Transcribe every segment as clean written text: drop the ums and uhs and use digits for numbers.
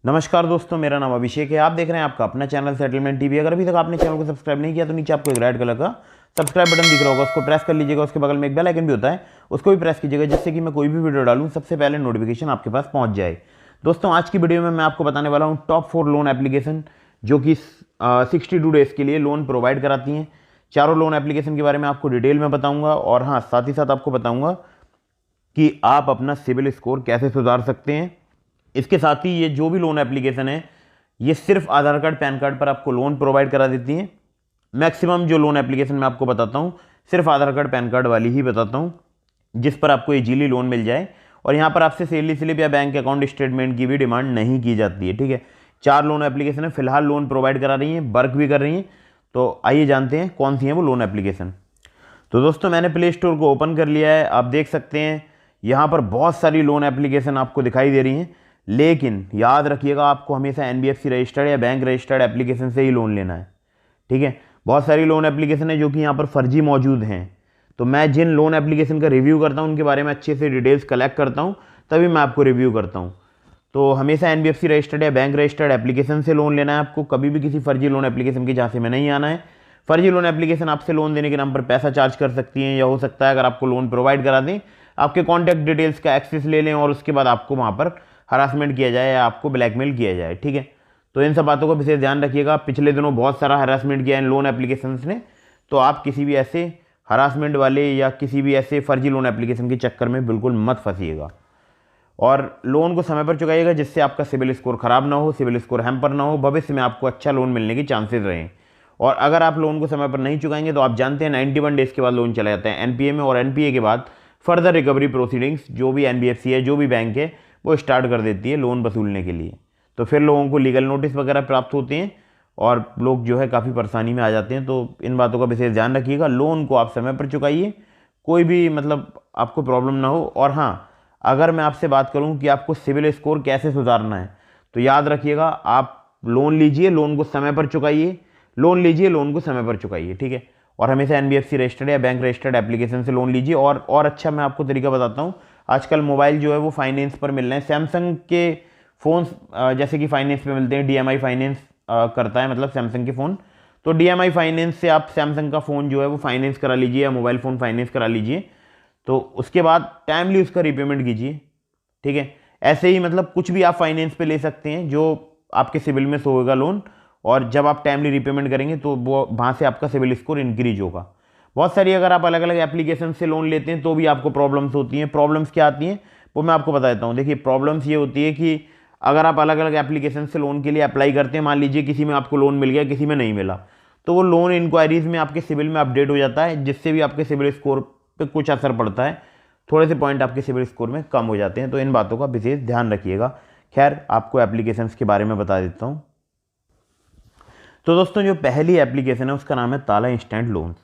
नमस्कार दोस्तों, मेरा नाम अभिषेक है। आप देख रहे हैं आपका अपना चैनल सेटलमेंट टीवी। अगर अभी तक आपने चैनल को सब्सक्राइब नहीं किया तो नीचे आपको एक रेड कलर का सब्सक्राइब बटन दिख रहा होगा, उसको प्रेस कर लीजिएगा। उसके बगल में एक बेल आइकन भी होता है, उसको भी प्रेस कीजिएगा, जिससे कि मैं कोई भी वीडियो डालूं सबसे पहले नोटिफिकेशन आपके पास पहुंच जाए। दोस्तों, आज की वीडियो में मैं आपको बताने वाला हूँ टॉप 4 लोन एप्लीकेशन जो कि 62 डेज के लिए लोन प्रोवाइड कराती हैं। चारों लोन एप्लीकेशन के बारे में आपको डिटेल में बताऊंगा और हाँ, साथ ही साथ आपको बताऊंगा कि आप अपना सिबिल स्कोर कैसे सुधार सकते हैं। इसके साथ ही ये जो भी लोन एप्लीकेशन है ये सिर्फ आधार कार्ड पैन कार्ड पर आपको लोन प्रोवाइड करा देती हैं। मैक्सिमम जो लोन एप्लीकेशन मैं आपको बताता हूँ सिर्फ आधार कार्ड पैन कार्ड वाली ही बताता हूँ, जिस पर आपको इजीली लोन मिल जाए। और यहाँ पर आपसे सैलरी स्लिप या बैंक अकाउंट स्टेटमेंट की भी डिमांड नहीं की जाती है। ठीक है, 4 लोन एप्लीकेशन है, फिलहाल लोन प्रोवाइड करा रही हैं, वर्क भी कर रही हैं। तो आइए जानते हैं कौन सी है वो लोन एप्लीकेशन। तो दोस्तों, मैंने प्ले स्टोर को ओपन कर लिया है। आप देख सकते हैं यहाँ पर बहुत सारी लोन एप्लीकेशन आपको दिखाई दे रही हैं, लेकिन याद रखिएगा आपको हमेशा एनबीएफसी रजिस्टर्ड या बैंक रजिस्टर्ड एप्लीकेशन से ही लोन लेना है। ठीक है, बहुत सारी लोन एप्लीकेशन है जो कि यहाँ पर फर्जी मौजूद हैं। तो मैं जिन लोन एप्लीकेशन का रिव्यू करता हूँ उनके बारे में अच्छे से डिटेल्स कलेक्ट करता हूँ, तभी मैं आपको रिव्यू करता हूँ। तो हमेशा एनबीएफसी रजिस्टर्ड या बैंक रजिस्टर्ड एप्लीकेशन से लोन लेना है आपको, कभी भी किसी फर्जी लोन एप्लीकेशन के झांसे में नहीं आना है। फर्जी लोन एप्लीकेशन आपसे लोन देने के नाम पर पैसा चार्ज कर सकती हैं, या हो सकता है अगर आपको लोन प्रोवाइड करा दें आपके कॉन्टैक्ट डिटेल्स का एक्सेस ले लें और उसके बाद आपको वहाँ पर हरासमेंट किया जाए या आपको ब्लैकमेल किया जाए। ठीक है, तो इन सब बातों का विशेष ध्यान रखिएगा। पिछले दिनों बहुत सारा हरासमेंट किया इन लोन एप्लीकेशंस ने, तो आप किसी भी ऐसे हरासमेंट वाले या किसी भी ऐसे फर्जी लोन एप्लीकेशन के चक्कर में बिल्कुल मत फंसिएगा। और लोन को समय पर चुकाइएगा, जिससे आपका सिबिल स्कोर खराब ना हो, सिबिल स्कोर हैम्पर ना हो, भविष्य में आपको अच्छा लोन मिलने के चांसेस रहें। और अगर आप लोन को समय पर नहीं चुकाएंगे तो आप जानते हैं 91 डेज़ के बाद लोन चला जाता है एनपीए में, और एनपीए के बाद फर्दर रिकवरी प्रोसीडिंग्स जो भी एनबीएफसी है, जो भी बैंक है, वो स्टार्ट कर देती है लोन वसूलने के लिए। तो फिर लोगों को लीगल नोटिस वगैरह प्राप्त होते हैं और लोग जो है काफ़ी परेशानी में आ जाते हैं। तो इन बातों का विशेष ध्यान रखिएगा। लोन को आप समय पर चुकाइए, कोई भी आपको प्रॉब्लम ना हो। और हाँ, अगर मैं आपसे बात करूं कि आपको सिबिल स्कोर कैसे सुधारना है, तो याद रखिएगा आप लोन लीजिए, लोन को समय पर चुकाइए, लोन लीजिए, लोन को समय पर चुकाइए। ठीक है, और हमेशा एनबीएफसी रजिस्टर्ड या बैंक रजिस्टर्ड एप्लीकेशन से लोन लीजिए। और अच्छा, मैं आपको तरीका बताता हूँ। आजकल मोबाइल जो है वो फाइनेंस पर मिल रहे हैं। सैमसंग के फ़ोन्स जैसे कि फाइनेंस पे मिलते हैं, डीएमआई फाइनेंस करता है, मतलब सैमसंग के फ़ोन। तो डीएमआई फाइनेंस से आप सैमसंग का फ़ोन जो है वो फाइनेंस करा लीजिए या मोबाइल फ़ोन फाइनेंस करा लीजिए। तो उसके बाद टाइमली उसका रीपेमेंट कीजिए। ठीक है, ऐसे ही कुछ भी आप फाइनेंस पे ले सकते हैं जो आपके सिबिल में शो होगा लोन, और जब आप टाइमली रीपेमेंट करेंगे तो वो वहाँ से आपका सिबिल स्कोर इंक्रीज होगा। बहुत सारी अगर आप अलग अलग एप्लीकेशन से लोन लेते हैं तो भी आपको प्रॉब्लम्स होती हैं। प्रॉब्लम्स क्या आती हैं वो मैं आपको बता देता हूँ। देखिए, प्रॉब्लम्स ये होती है कि अगर आप अलग अलग एप्लीकेशन से लोन के लिए अप्लाई करते हैं, मान लीजिए किसी में आपको लोन मिल गया, किसी में नहीं मिला, तो वो लोन इंक्वायरीज में आपके सिबिल में अपडेट हो जाता है, जिससे भी आपके सिबिल स्कोर पे कुछ असर पड़ता है। थोड़े से पॉइंट आपके सिबिल स्कोर में कम हो जाते हैं। तो इन बातों का विशेष ध्यान रखिएगा। खैर, आपको एप्लीकेशंस के बारे में बता देता हूँ। तो दोस्तों, जो पहली एप्लीकेशन है उसका नाम है ताला इंस्टेंट लोन्स।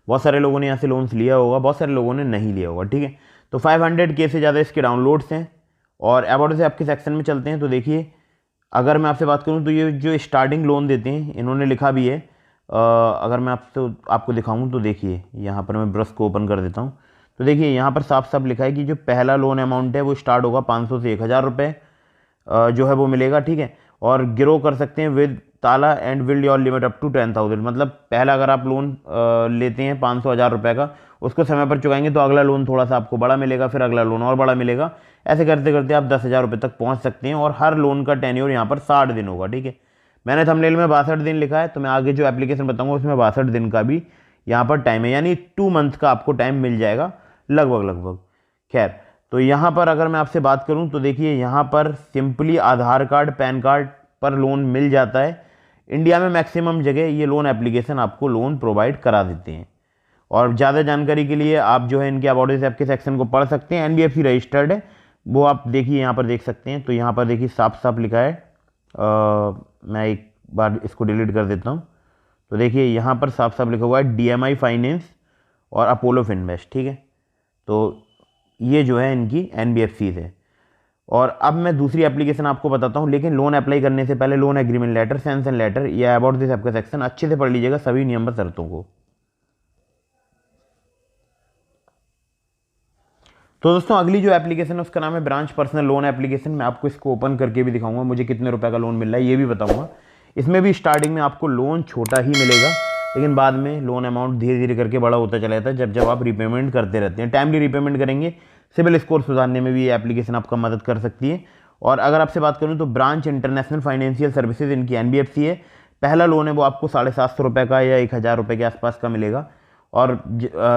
बहुत सारे लोगों ने यहाँ से लोन्स लिया होगा, बहुत सारे लोगों ने नहीं लिया होगा। ठीक है, तो 500K से ज़्यादा इसके डाउनलोड्स हैं। और अबाउट से आपके सेक्शन में चलते हैं तो देखिए, अगर मैं आपसे बात करूँ तो ये जो स्टार्टिंग लोन देते हैं इन्होंने लिखा भी है। अगर मैं आपको दिखाऊँ तो देखिए, यहाँ पर मैं ब्रश को ओपन कर देता हूँ तो देखिए यहाँ पर साफ साफ लिखा है कि जो पहला लोन अमाउंट है वो स्टार्ट होगा 500 से 1000 रुपये जो है वो मिलेगा। ठीक है, और ग्रो कर सकते हैं विद ताला and wield your limit up to 10,000। मतलब पहला अगर आप लोन लेते हैं 500,000 रुपये का, उसको समय पर चुकाएंगे तो अगला लोन थोड़ा सा आपको बड़ा मिलेगा, फिर अगला लोन और बड़ा मिलेगा। ऐसे करते करते आप 10,000 रुपये तक पहुंच सकते हैं। और हर लोन का टेन्योर यहाँ पर 60 दिन होगा। ठीक है, मैंने थंबनेल में 62 दिन लिखा है, तो मैं आगे जो एप्लीकेशन बताऊँगा उसमें 62 दिन का भी यहाँ पर टाइम है, यानी 2 मंथ का आपको टाइम मिल जाएगा लगभग। खैर, तो यहाँ पर अगर मैं आपसे बात करूँ तो देखिए, यहाँ पर सिंपली आधार कार्ड पैन कार्ड पर लोन मिल जाता है। इंडिया में मैक्सिमम जगह ये लोन एप्लीकेशन आपको लोन प्रोवाइड करा देते हैं। और ज़्यादा जानकारी के लिए आप जो है इनके अबाउट से आपके सेक्शन को पढ़ सकते हैं। एनबीएफसी रजिस्टर्ड है, वो आप देखिए यहाँ पर देख सकते हैं। तो यहाँ पर देखिए साफ साफ लिखा है, मैं एक बार इसको डिलीट कर देता हूँ। तो देखिए यहाँ पर साफ साफ लिखा हुआ है डीएमआई फाइनेंस और अपोलो फिनवेस्ट। ठीक है, तो ये जो है इनकी एनबीएफसीज है। और अब मैं दूसरी एप्लीकेशन आपको बताता हूँ, लेकिन लोन अप्लाई करने से पहले loan agreement letter, sanction letter या अबाउट दिस आपका सेक्शन अच्छे से पढ़ लीजिएगा, सभी नियम व शर्तों को। तो दोस्तों अगली जो एप्लीकेशन है उसका नाम है ब्रांच पर्सनल लोन एप्लीकेशन। मैं आपको इसको ओपन करके भी दिखाऊंगा, मुझे कितने रुपए का लोन मिल रहा है ये भी बताऊंगा। इसमें भी स्टार्टिंग में आपको लोन छोटा ही मिलेगा, लेकिन बाद में लोन अमाउंट धीरे धीरे करके बड़ा होता चला जाता है जब जब आप रीपेमेंट करते रहते हैं। टाइमली रीपेमेंट करेंगे, सिविल स्कोर सुधारने में भी ये एप्लीकेशन आपका मदद कर सकती है। और अगर आपसे बात करूँ तो ब्रांच इंटरनेशनल फाइनेंशियल सर्विसेज, इनकी NBFC है। पहला लोन है वो आपको 750 रुपये का या 1000 रुपये के आसपास का मिलेगा, और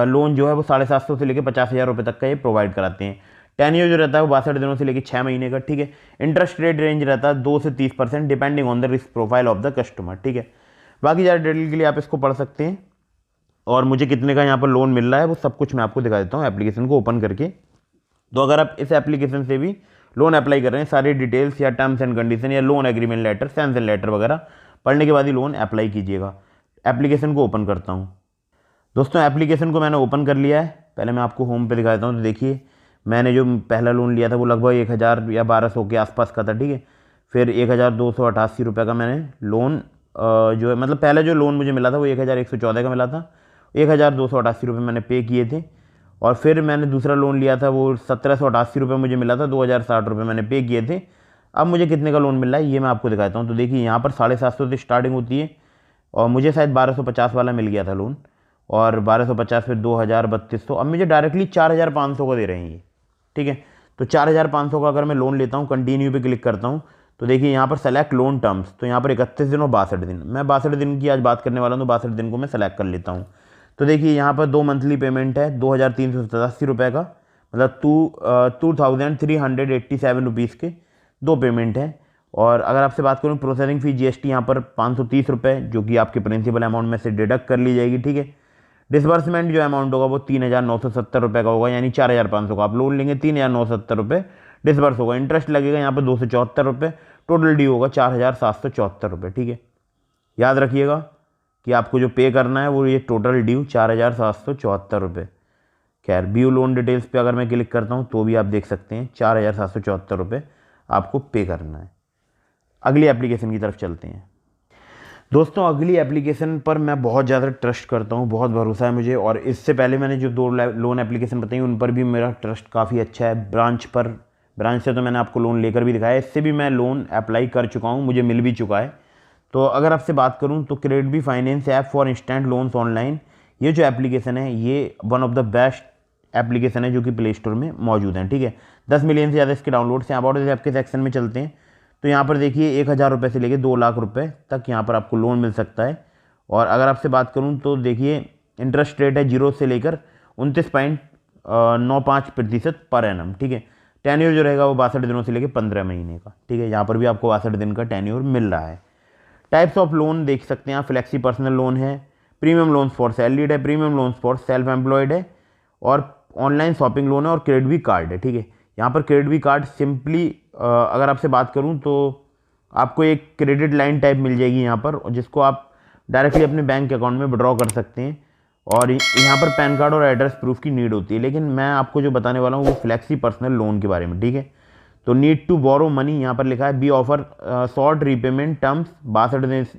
लोन जो है वो 750 से लेकर 50,000 रुपये तक का ये प्रोवाइड कराते हैं। टेन्योर जो रहता है वो 62 दिनों से लेकर 6 महीने का, ठीक है। इंटरेस्ट रेट रेंज रहता है 2 से 30% depending on the risk profile of the customer, ठीक है। बाकी ज़्यादा डिटेल के लिए आप इसको पढ़ सकते हैं, और मुझे कितने का यहाँ पर लोन मिल रहा है वो सब कुछ मैं आपको दिखा देता हूँ एप्लीकेशन को ओपन करके। तो अगर आप इस एप्लीकेशन से भी लोन अप्लाई कर रहे हैं, सारी डिटेल्स या टर्म्स एंड कंडीशन या loan agreement letter, sanction letter वगैरह पढ़ने के बाद ही लोन अप्लाई कीजिएगा। एप्लीकेशन को ओपन करता हूँ। दोस्तों एप्लीकेशन को मैंने ओपन कर लिया है। पहले मैं आपको होम पे दिखा देता हूँ। तो देखिए मैंने जो पहला लोन लिया था वो लगभग 1000 या 1200 के आसपास का था, ठीक है। फिर 1288 रुपये का मैंने लोन जो है, मतलब पहला जो लोन मुझे मिला था वो 1114 का मिला था। 1288 रुपये मैंने पे किए थे। और फिर मैंने दूसरा लोन लिया था वो 1788 रुपये मुझे मिला था, 2060 रुपये मैंने पे किए थे। अब मुझे कितने का लोन मिल रहा है ये मैं आपको दिखाता हूँ। तो देखिए यहाँ पर 750 से स्टार्टिंग होती है, और मुझे शायद 1250 वाला मिल गया था लोन, और 1250 फिर 2000, 3200, अब मुझे डायरेक्टली 4500 का दे रहे हैं ये, ठीक है। तो 4500 का अगर मैं लोन लेता हूँ, कंटिन्यू पे क्लिक करता हूँ, तो देखिए यहाँ पर सेलेक्ट लोन टर्म्स, तो यहाँ पर 31 दिन और 62 दिन, मैं 62 दिन की आज बात करने वाला हूँ, तो 62 दिन को मैं सेलेक्ट कर लेता हूँ। तो देखिए यहाँ पर 2 मंथली पेमेंट है 2387 रुपये का, मतलब 2387 रुपीज़ के 2 पेमेंट है। और अगर आपसे बात करूँ प्रोसेसिंग फ़ी GST यहाँ पर 530 रुपये, जो कि आपके प्रिंसिपल अमाउंट में से डिडक्ट कर ली जाएगी, ठीक है। डिसबर्समेंट जो अमाउंट होगा वो 3970 रुपये का होगा, यानी 4500 का आप लोन लेंगे, 3970 रुपये डिसबर्स होगा। इंटरेस्ट लगेगा यहाँ पर 274 रुपये, टोटल ड्यू होगा 4774 रुपये, ठीक है। याद रखिएगा कि आपको जो पे करना है वो ये टोटल ड्यू 4774 रुपये। खैर व्यू लोन डिटेल्स पे अगर मैं क्लिक करता हूँ तो भी आप देख सकते हैं 4774 रुपये आपको पे करना है। अगली एप्लीकेशन की तरफ चलते हैं। दोस्तों अगली एप्लीकेशन पर मैं बहुत ज़्यादा ट्रस्ट करता हूँ, बहुत भरोसा है मुझे, और इससे पहले मैंने जो 2 लोन एप्लीकेशन बताई उन पर भी मेरा ट्रस्ट काफ़ी अच्छा है। ब्रांच से तो मैंने आपको लोन लेकर भी दिखाया, इससे भी मैं लोन अप्लाई कर चुका हूँ, मुझे मिल भी चुका है। तो अगर आपसे बात करूँ तो credit finance app for instant loans online, ये जो एप्लीकेशन है ये one of the best application है जो कि प्ले स्टोर में मौजूद है, ठीक है। 10 मिलियन से ज़्यादा इसके डाउनलोड्स हैं। अबाउट दिस ऐप के सेक्शन में चलते हैं, तो यहाँ पर देखिए 1000 रुपये से लेकर 2 लाख रुपये तक यहाँ पर आपको लोन मिल सकता है। और अगर आपसे बात करूँ तो देखिए इंटरेस्ट रेट है 0 से लेकर 29.95% पर एनम, ठीक है। टेन्योर जो रहेगा वो 62 दिनों से लेकर 15 महीने का, ठीक है। यहाँ पर भी आपको 62 दिन का टेन्योर मिल रहा है। टाइप्स ऑफ लोन देख सकते हैं आप, फ्लेक्सी पर्सनल लोन है, प्रीमियम लोन्स फॉर सैलरीड है, premium loans for self employed है, और ऑनलाइन शॉपिंग लोन है, और क्रेडिट भी कार्ड है, ठीक है। यहाँ पर क्रेडिट भी कार्ड सिंपली अगर आपसे बात करूँ तो आपको एक क्रेडिट लाइन टाइप मिल जाएगी यहाँ पर, जिसको आप डायरेक्टली अपने बैंक अकाउंट में विड्रॉ कर सकते हैं। और यहाँ पर पैन कार्ड और एड्रेस प्रूफ की नीड होती है, लेकिन मैं आपको जो बताने वाला हूँ वो फ्लेक्सी पर्सनल लोन के बारे में, ठीक है। तो नीड टू बोरो मनी यहाँ पर लिखा है, be offer short repayment terms 62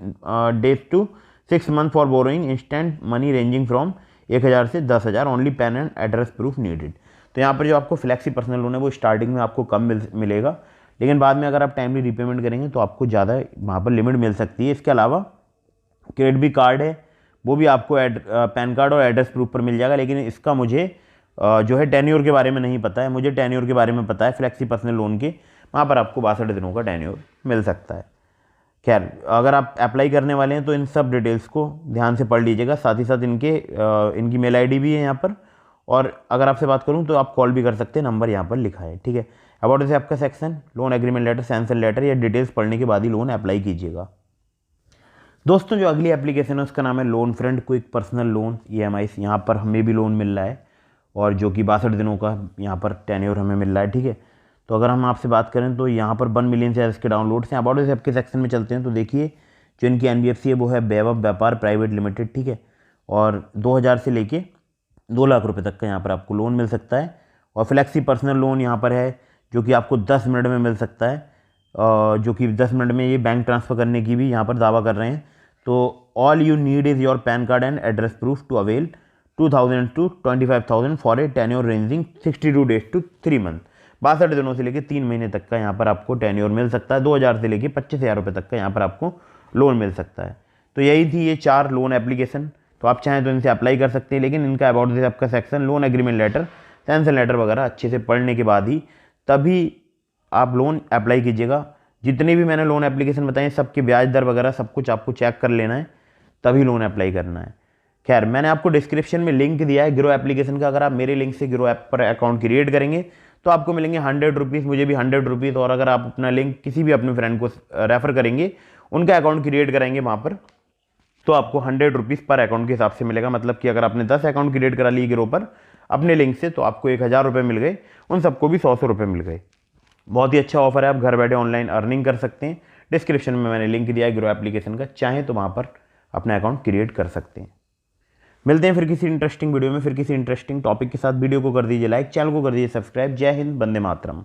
days to 6 month for borrowing instant money ranging from 1000 से 10,000, only PAN and address proof needed. तो यहाँ पर जो आपको फ्लेक्सी पर्सनल लोन है वो स्टार्टिंग में आपको कम मिलेगा, लेकिन बाद में अगर आप टाइमली रीपेमेंट करेंगे तो आपको ज़्यादा वहाँ पर लिमिट मिल सकती है। इसके अलावा क्रेडिट भी कार्ड है, वो भी आपको पैन कार्ड और एड्रेस प्रूफ पर मिल जाएगा, लेकिन इसका मुझे जो है टेन्योर के बारे में नहीं पता है। मुझे टेन्योर के बारे में पता है फ्लेक्सी पर्सनल लोन के, वहाँ पर आपको 62 दिनों का टेन्योर मिल सकता है। खैर अगर आप अप्लाई करने वाले हैं तो इन सब डिटेल्स को ध्यान से पढ़ लीजिएगा। साथ ही साथ इनकी मेल आईडी भी है यहाँ पर, और अगर आपसे बात करूँ तो आप कॉल भी कर सकते हैं, नंबर यहाँ पर लिखा है, ठीक है। अबाउट दिस आपका section, loan agreement letter, sanction letter, या डिटेल्स पढ़ने के बाद ही लोन अप्लाई कीजिएगा। दोस्तों जो अगली एप्लीकेशन है उसका नाम है loan friend quick personal loan EMI। यहाँ पर हमें भी लोन मिल रहा है, और जो कि 62 दिनों का यहाँ पर टेन्योर हमें मिल रहा है, ठीक है। तो अगर हम आपसे बात करें तो यहाँ पर 1 मिलियन से इसके डाउनलोड्स हैं। अबाउट दिस ऐप के सेक्शन में चलते हैं, तो देखिए जो इनकी NBFC है वो है वैभव व्यापार प्राइवेट लिमिटेड, ठीक है। और 2000 से लेके 2 लाख रुपए तक का यहाँ पर आपको लोन मिल सकता है। और फ्लेक्सी पर्सनल लोन यहाँ पर है जो कि आपको 10 मिनट में मिल सकता है, जो कि 10 मिनट में ये बैंक ट्रांसफ़र करने की भी यहाँ पर दावा कर रहे हैं। तो all you need is your PAN card and address proof to avail 2,000 to 25,000 for a tenure ranging 62 days to 3 month. 62 दिनों से लेकर 3 महीने तक का यहाँ पर आपको टेन्योर मिल सकता है। 2,000 से लेकर 25,000 रुपये तक का यहाँ पर आपको लोन मिल सकता है। तो यही थी ये 4 लोन एप्लीकेशन। तो आप चाहें तो इनसे अप्लाई कर सकते हैं, लेकिन इनका अबाउट दिस आपका section, loan agreement letter, sanction letter वगैरह अच्छे से पढ़ने के बाद ही तभी आप लोन अप्लाई कीजिएगा। जितने भी मैंने लोन एप्लीकेशन बताए सबके ब्याज दर वगैरह सब कुछ आपको चेक कर लेना है, तभी लोन अप्लाई करना है। खैर, मैंने आपको डिस्क्रिप्शन में लिंक दिया है ग्रो एप्लीकेशन का। अगर आप मेरे लिंक से ग्रो ऐप पर अकाउंट क्रिएट करेंगे तो आपको मिलेंगे 100 रुपीज़, मुझे भी 100 रुपीज़। और अगर आप अपना लिंक किसी भी अपने फ्रेंड को रेफ़र करेंगे, उनका अकाउंट क्रिएट कराएंगे वहाँ पर, तो आपको 100 रुपीज़ पर अकाउंट के हिसाब से मिलेगा। मतलब कि अगर आपने 10 अकाउंट क्रिएट करा लिए ग्रो पर अपने लिंक से, तो आपको 1,000 रुपये मिल गए, उन सबको भी 100 रुपये मिल गए। बहुत ही अच्छा ऑफर है, आप घर बैठे ऑनलाइन अर्निंग कर सकते हैं। डिस्क्रिप्शन में मैंने लिंक दिया है ग्रो एप्लीकेशन का, चाहें तो वहाँ पर अपना अकाउंट क्रिएट कर सकते हैं। मिलते हैं फिर किसी इंटरेस्टिंग वीडियो में, फिर किसी इंटरेस्टिंग टॉपिक के साथ। वीडियो को कर दीजिए लाइक, चैनल को कर दीजिए सब्सक्राइब। जय हिंद, वंदे मातरम।